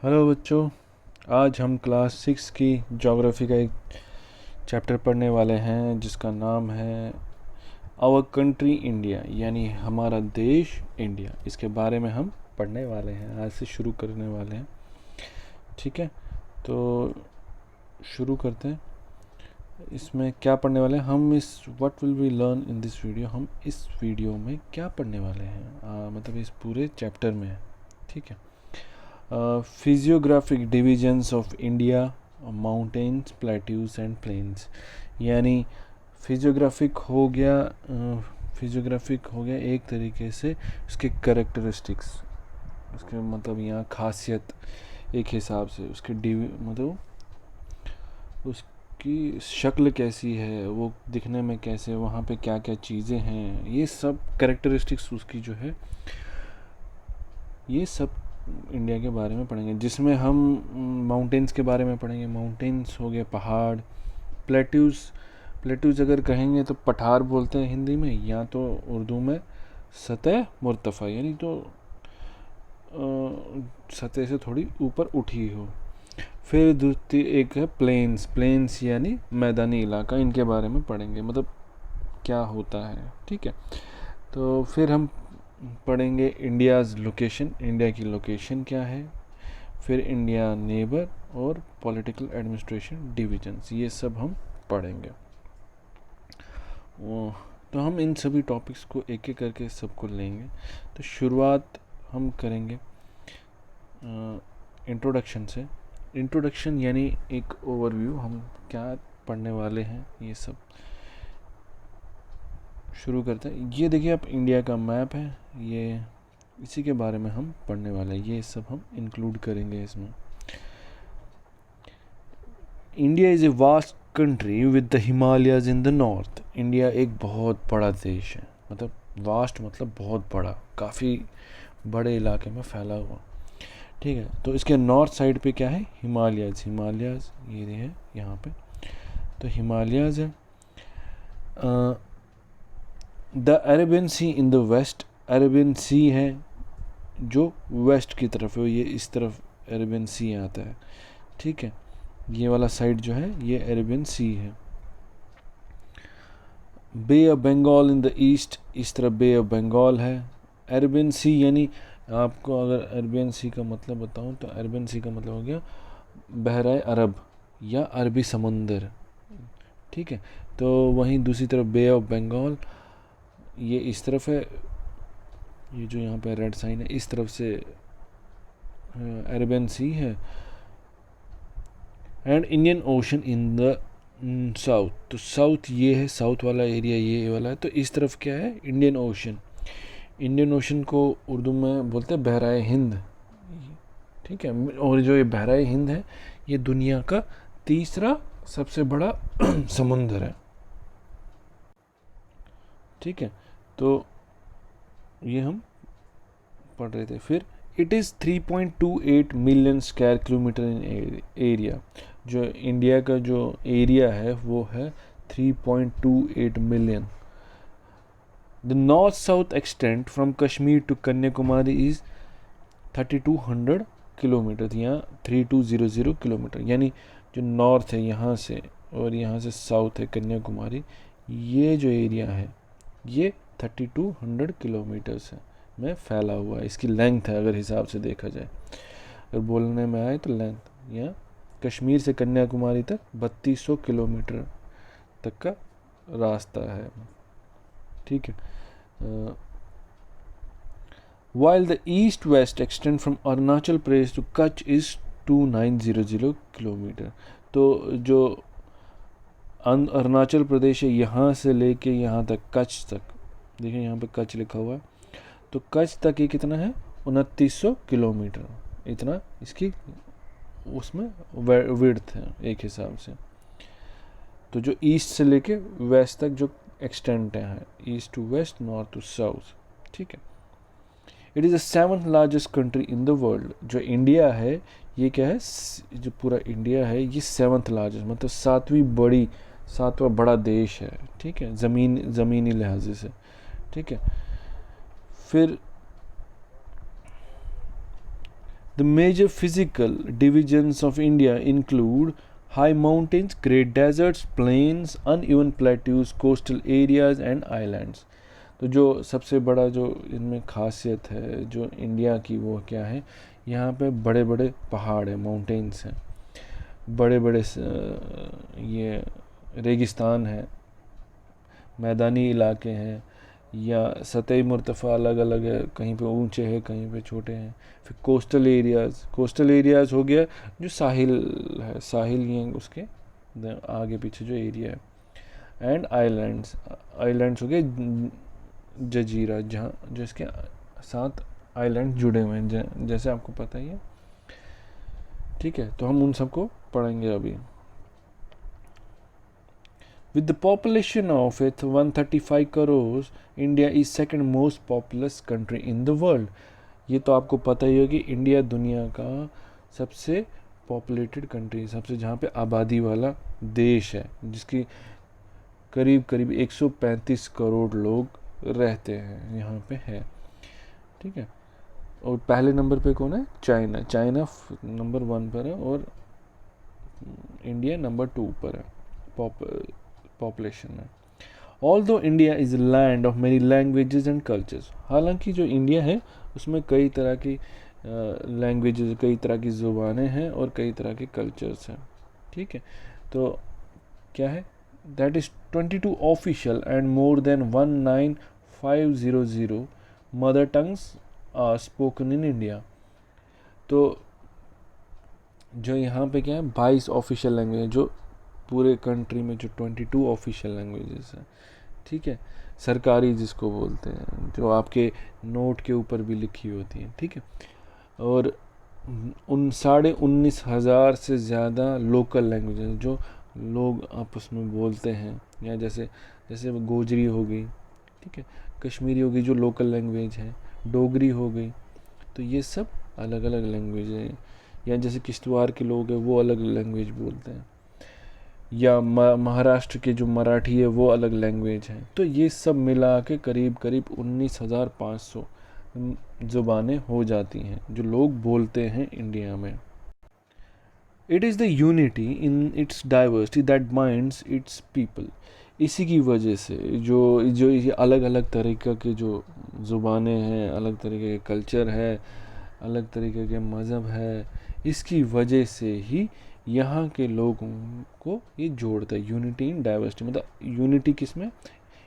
Hello बच्चों, आज हम क्लास 6 की ज्योग्राफी का एक चैप्टर पढ़ने वाले हैं जिसका नाम है आवर कंट्री इंडिया, यानी हमारा देश इंडिया। इसके बारे में हम पढ़ने वाले हैं, आज से शुरू करने वाले हैं। ठीक है, तो शुरू करते हैं। इसमें क्या पढ़ने वाले हैं हम, what will we learn in this video. हम इस वीडियो में क्या पढ़ने वाले हैं, मतलब इस पूरे चैप्टर में। ठीक है, physiographic divisions of India, mountains, plateaus and plains. यानी फिजियोग्राफिक हो गया, एक तरीके से उसके करेक्टरिस्टिक्स, उसके मतलब यहाँ खासियत एक हिसाब से, उसके मतलब उसकी शक्ल कैसी है, वो दिखने में कैसे, वहाँ पे क्या क्या चीज़ें हैं, ये सब करेक्टरिस्टिक्स उसकी जो है, ये सब इंडिया के बारे में पढ़ेंगे। जिसमें हम माउंटेन्स के बारे में पढ़ेंगे। माउंटेन्स हो गए पहाड़। प्लेट्यूज अगर कहेंगे तो पठार बोलते हैं हिंदी में, या तो उर्दू में सतह मुर्तफ़ा, यानी तो सतह से थोड़ी ऊपर उठी हो। फिर दूसरी एक है प्लेन्स यानी मैदानी इलाका, इनके बारे में पढ़ेंगे, मतलब क्या होता है। ठीक है, तो फिर हम पढ़ेंगे इंडियाज़ लोकेशन, इंडिया की लोकेशन क्या है। फिर इंडिया नेबर और पॉलिटिकल एडमिनिस्ट्रेशन डिविजन्स, ये सब हम पढ़ेंगे। तो हम इन सभी टॉपिक्स को एक एक करके सबको लेंगे। तो शुरुआत हम करेंगे इंट्रोडक्शन से। इंट्रोडक्शन यानी एक ओवरव्यू, हम क्या पढ़ने वाले हैं ये सब शुरू करते हैं। ये देखिए, आप इंडिया का मैप है, ये इसी के बारे में हम पढ़ने वाले हैं, ये सब हम इंक्लूड करेंगे इसमें। India is a vast country with the Himalayas in the north. India एक बहुत बड़ा देश है, मतलब वास्ट मतलब बहुत बड़ा, काफ़ी बड़े इलाके में फैला हुआ। ठीक है, तो इसके नॉर्थ साइड पे क्या है, हिमालयाज ये है यहाँ पे, तो हिमालयाज है। The Arabian sea in the west, Arabian sea है जो वेस्ट की तरफ है, ये इस तरफ अरेबियन सी आता है। ठीक है, ये वाला साइड जो है ये अरेबियन सी है। Bay of Bengal in the east, इस तरफ बे ऑफ बंगाल है। अरेबियन सी यानी, आपको अगर अरेबियन सी का मतलब बताऊं तो अरेबियन सी का मतलब हो गया बहराए अरब या अरबी समंदर। ठीक है, तो वहीं दूसरी तरफ बे ऑफ बंगाल, ये इस तरफ है, ये जो यहाँ पे रेड साइन है इस तरफ से अरेबियन सी है। And Indian ocean in the south, तो साउथ ये है, साउथ वाला एरिया ये वाला है, तो इस तरफ क्या है, इंडियन ओशन। इंडियन ओशन को उर्दू में बोलते हैं बहराए हिंद। ठीक है, और जो ये बहराए हिंद है ये दुनिया का तीसरा सबसे बड़ा समुंदर है। ठीक है, तो ये हम पढ़ रहे थे। फिर it is 3.28 million square kilometre in area. जो इंडिया का जो एरिया है वो है 3.28 million. The north south extent from Kashmir to Kanyakumari is 3200 kilometre, यहाँ 3200 किलोमीटर, यानी जो नॉर्थ है यहाँ से और यहाँ से साउथ है कन्याकुमारी, ये जो एरिया है ये 3200 किलोमीटर्स है में फैला हुआ है। इसकी लेंथ है, अगर हिसाब से देखा जाए, अगर बोलने में आए तो लेंथ, यहाँ कश्मीर से कन्याकुमारी तक 3200 किलोमीटर तक का रास्ता है। ठीक है, while the east west extend from Arunachal Pradesh to Kutch is 2900 kilometre. तो जो अरुणाचल प्रदेश है यहाँ से लेके यहाँ तक कच्छ तक, देखिए यहाँ पे कच्छ लिखा हुआ है, तो कच्छ तक ये कितना है, 2900 किलोमीटर, इतना इसकी उसमें विड्थ है एक हिसाब से। तो जो ईस्ट से लेके वेस्ट तक जो एक्सटेंट है, east to west, north to south. ठीक है, it is the 7th largest country in the world. जो इंडिया है ये क्या है, जो पूरा इंडिया है ये 7th लार्जेस्ट, मतलब सातवां बड़ा देश है। ठीक है, ज़मीनी लिहाजे से। ठीक है, फिर The major physical divisions of India include high mountains, great deserts, plains, uneven plateaus, coastal areas and islands. तो जो सबसे बड़ा जो इनमें खासियत है जो इंडिया की वो क्या है, यहाँ पे बड़े बड़े पहाड़ हैं, माउंटेन्स हैं, बड़े बड़े ये रेगिस्तान है, मैदानी इलाके हैं, या सतही मुर्तफ़ा अलग अलग है, कहीं पे ऊंचे हैं कहीं पे छोटे हैं. फिर कोस्टल एरियाज़ हो गया जो साहिल है, साहिल ये उसके आगे पीछे जो एरिया है. एंड आइलैंड्स हो गए जजीरा, जहाँ जो इसके साथ आइलैंड जुड़े हुए हैं, जैसे आपको पता ही है. ठीक है, तो हम उन सबको पढ़ेंगे अभी. With the population of it 135 crores, India is second most populous country in the world. ये तो आपको पता ही होगी, इंडिया दुनिया का सबसे पॉपुलेटेड कंट्री, सबसे जहाँ पे आबादी वाला देश है, जिसकी करीब करीब 135 करोड़ लोग रहते हैं यहाँ पे है. ठीक है, और पहले नंबर पे कौन है? चाइना नंबर 1 पर है और इंडिया नंबर 2 पर है पॉपुलेशन में. Although India is land of many languages and cultures. हालांकि जो इंडिया है उसमें कई तरह की लैंग्वेजेस, कई तरह की ज़ुबानें हैं और कई तरह के कल्चर्स हैं. ठीक है, तो क्या है? That is 22 official and more than 19500 mother tongues are spoken in India. तो जो यहाँ पे क्या है, 22 ऑफिशियल लैंग्वेज, जो पूरे कंट्री में जो 22 ऑफिशियल लैंग्वेजेस हैं. ठीक है, सरकारी जिसको बोलते हैं, जो आपके नोट के ऊपर भी लिखी होती हैं. ठीक है, और 19,500 से ज़्यादा लोकल लैंग्वेजेस जो लोग आपस में बोलते हैं, या जैसे गोजरी हो गई, ठीक है, कश्मीरी हो गई जो लोकल लैंग्वेज है, डोगरी हो गई. तो ये सब अलग अलग लैंग्वेज हैं. या जैसे किश्तवाड़ के लोग हैं वो अलग लैंग्वेज बोलते हैं, या महाराष्ट्र के जो मराठी है वो अलग लैंग्वेज है. तो ये सब मिला के करीब करीब 19,500 ज़ुबानें हो जाती हैं जो लोग बोलते हैं इंडिया में. It is the unity in its diversity that binds it's people. इसी की वजह से जो ये अलग अलग तरीक़े के जो ज़ुबानें हैं, अलग तरीके के कल्चर है, अलग तरीके के मज़हब है, इसकी वजह से ही यहाँ के लोगों को ये जोड़ता है. यूनिटी इन डाइवर्सिटी मतलब यूनिटी किसमें?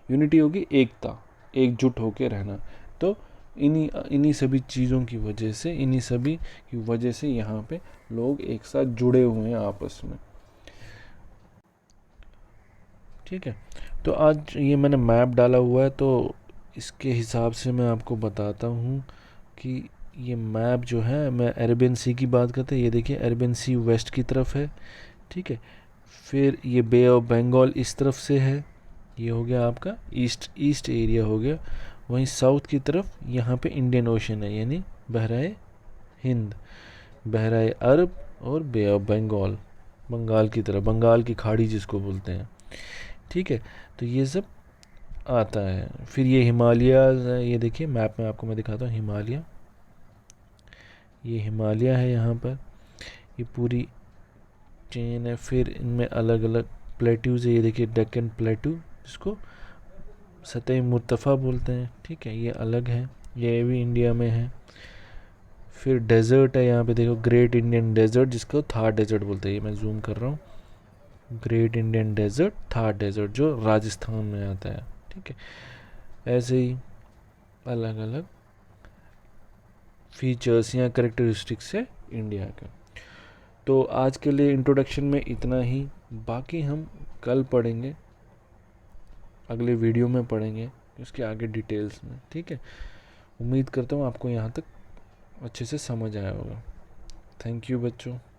यूनिटी होगी एकता, एकजुट होकर रहना. तो इन्हीं सभी चीज़ों की वजह से, इन्हीं सभी की वजह से यहाँ पे लोग एक साथ जुड़े हुए हैं आपस में. ठीक है, तो आज ये मैंने मैप डाला हुआ है, तो इसके हिसाब से मैं आपको बताता हूँ कि ये मैप जो है, मैं अरेबियन सी की बात करते हैं. ये देखिए अरेबियन सी वेस्ट की तरफ है. ठीक है, फिर ये बे ऑफ बंगाल इस तरफ से है, ये हो गया आपका ईस्ट एरिया हो गया. वहीं साउथ की तरफ यहाँ पे इंडियन ओशन है, यानी बहराए हिंद, बहराए अरब और बे ऑफ बंगाल, बंगाल की तरफ, बंगाल की खाड़ी जिसको बोलते हैं. ठीक है, तो ये सब आता है. फिर ये हिमालयाज़ है, ये देखिए मैप में आपको मैं दिखाता हूँ. ये हिमालय है यहाँ पर, ये पूरी चेन है. फिर इनमें अलग अलग प्लेट्यूज़ है. ये देखिए डेक्कन प्लेट्यू, जिसको सतह मुर्तफ़ा बोलते हैं. ठीक है, ये अलग है, ये भी इंडिया में है. फिर डेज़र्ट है यहाँ पे, देखो ग्रेट इंडियन डेज़र्ट, जिसको थार डेज़र्ट बोलते हैं. ये मैं जूम कर रहा हूँ, great Indian desert, Thar desert, जो राजस्थान में आता है. ठीक है, ऐसे ही अलग अलग फीचर्स या करेक्टरिस्टिक्स है इंडिया का. तो आज के लिए इंट्रोडक्शन में इतना ही. बाकी हम कल पढ़ेंगे, अगले वीडियो में पढ़ेंगे उसके आगे डिटेल्स में. ठीक है, उम्मीद करता हूँ आपको यहाँ तक अच्छे से समझ आया होगा. थैंक यू बच्चों.